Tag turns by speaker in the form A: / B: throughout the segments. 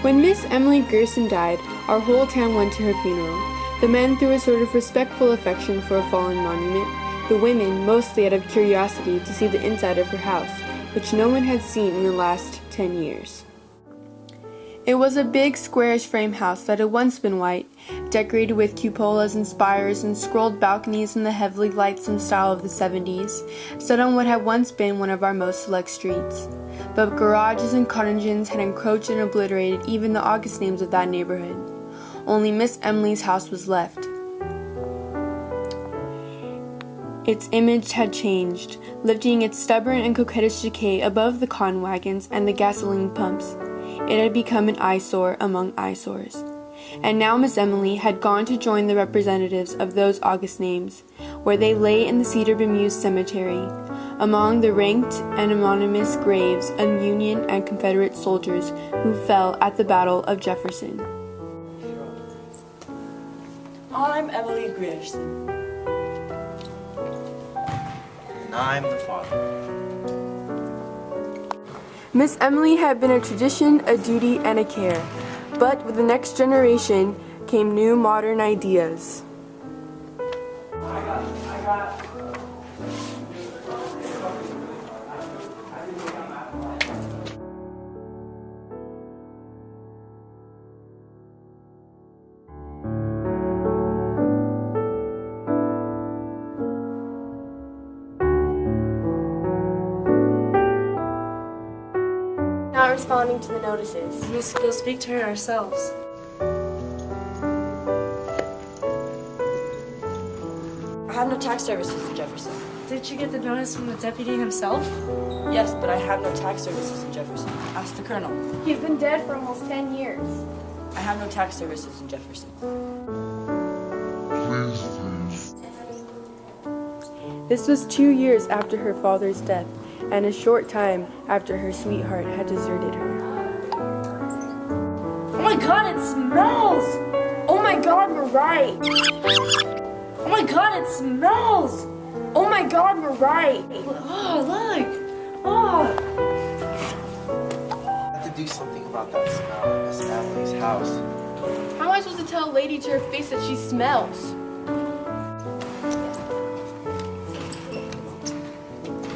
A: When Miss Emily Gerson died, our whole town went to her funeral. The men threw a sort of respectful affection for a fallen monument, the women mostly out of curiosity to see the inside of her house, which no one had seen in the last 10 years. It was a big squarish frame house that had once been white, decorated with cupolas and spires and scrolled balconies in the heavily lightsome style of the 70s, set on what had once been one of our most select streets. But garages and cottages had encroached and obliterated even the August names of that neighborhood. Only Miss Emily's house was left. Its image had changed, lifting its stubborn and coquettish decay above the cotton wagons and the gasoline pumps. It had become an eyesore among eyesores. And now Miss Emily had gone to join the representatives of those August names, where they lay in the cedar bemused cemetery, among the ranked and anonymous graves of Union and Confederate soldiers who fell at the Battle of Jefferson.
B: I'm Emily Grierson.
C: And I'm the father.
A: Miss Emily had been a tradition, a duty, and a care, but with the next generation came new modern ideas.
D: Not responding to the notices.
B: We must go speak to her ourselves.
D: I have no tax services in Jefferson.
B: Did you get the notice from the deputy himself?
D: Yes, but I have no tax services in Jefferson. Ask the colonel.
E: He's been dead for almost 10 years.
D: I have no tax services in Jefferson.
A: This was 2 years after her father's death, and a short time after her sweetheart had deserted her.
B: Oh my god, it smells!
E: Oh my god, we're right.
B: Oh my god, it smells!
E: Oh my god, we're right.
B: Oh, look! Oh!
C: I have to do something about that smell at Miss Emily's house.
E: How am I supposed to tell a lady to her face that she smells?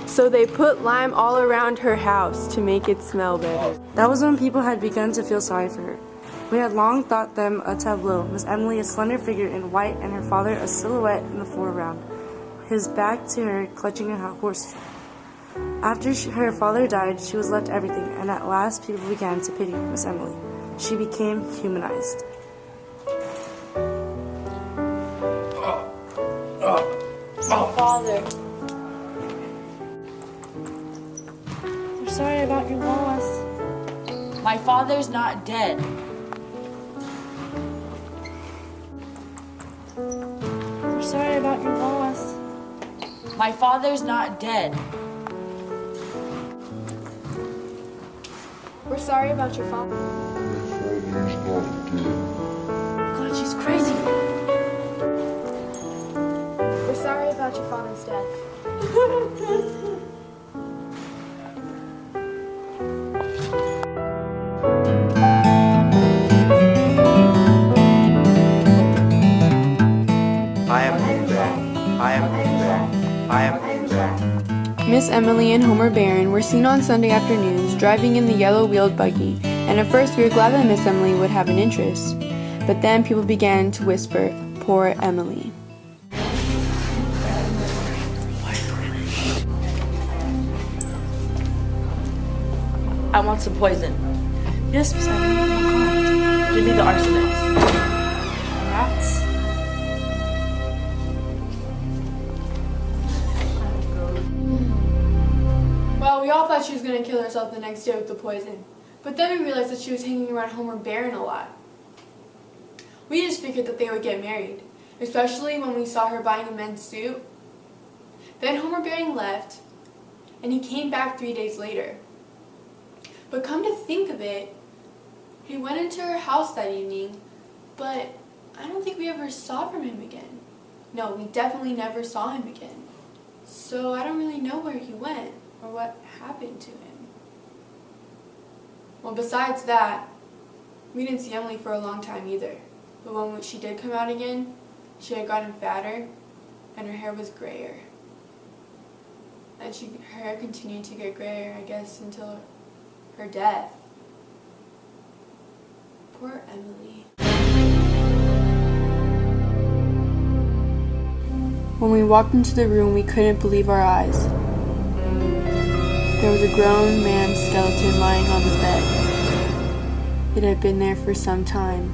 A: So they put lime all around her house to make it smell better.
F: That was when people had begun to feel sorry for her. We had long thought them a tableau, Miss Emily a slender figure in white and her father a silhouette in the foreground, his back to her clutching a horse. After her father died, she was left everything, and at last people began to pity Miss Emily. She became humanized.
D: Father.
B: We're sorry about your loss.
D: My father's not dead.
B: We're sorry about your loss.
D: My father's not dead.
E: We're sorry about your father.
B: God, she's crazy.
E: We're sorry about your father's death.
A: Miss Emily and Homer Barron were seen on Sunday afternoons driving in the yellow-wheeled buggy, and at first we were glad that Miss Emily would have an interest. But then people began to whisper, "Poor Emily."
D: I want some poison.
B: Yes, Miss Emily, no kind.
D: Give me the arsenic.
B: Rats.
E: Well, we all thought she was going to kill herself the next day with the poison. But then we realized that she was hanging around Homer Barron a lot. We just figured that they would get married, especially when we saw her buying a men's suit. Then Homer Barron left, and he came back 3 days later. But come to think of it, he went into her house that evening, but I don't think we ever saw from him again. No, we definitely never saw him again. So I don't really know where he went or what happened to him. Well, besides that, We didn't see Emily for a long time either, but when she did come out again, she had gotten fatter and her hair was grayer. And her hair continued to get grayer, I guess, until her death. Poor Emily. When we walked into the room, we couldn't believe our eyes. There was a grown man's skeleton lying on the bed. It had been there for some time.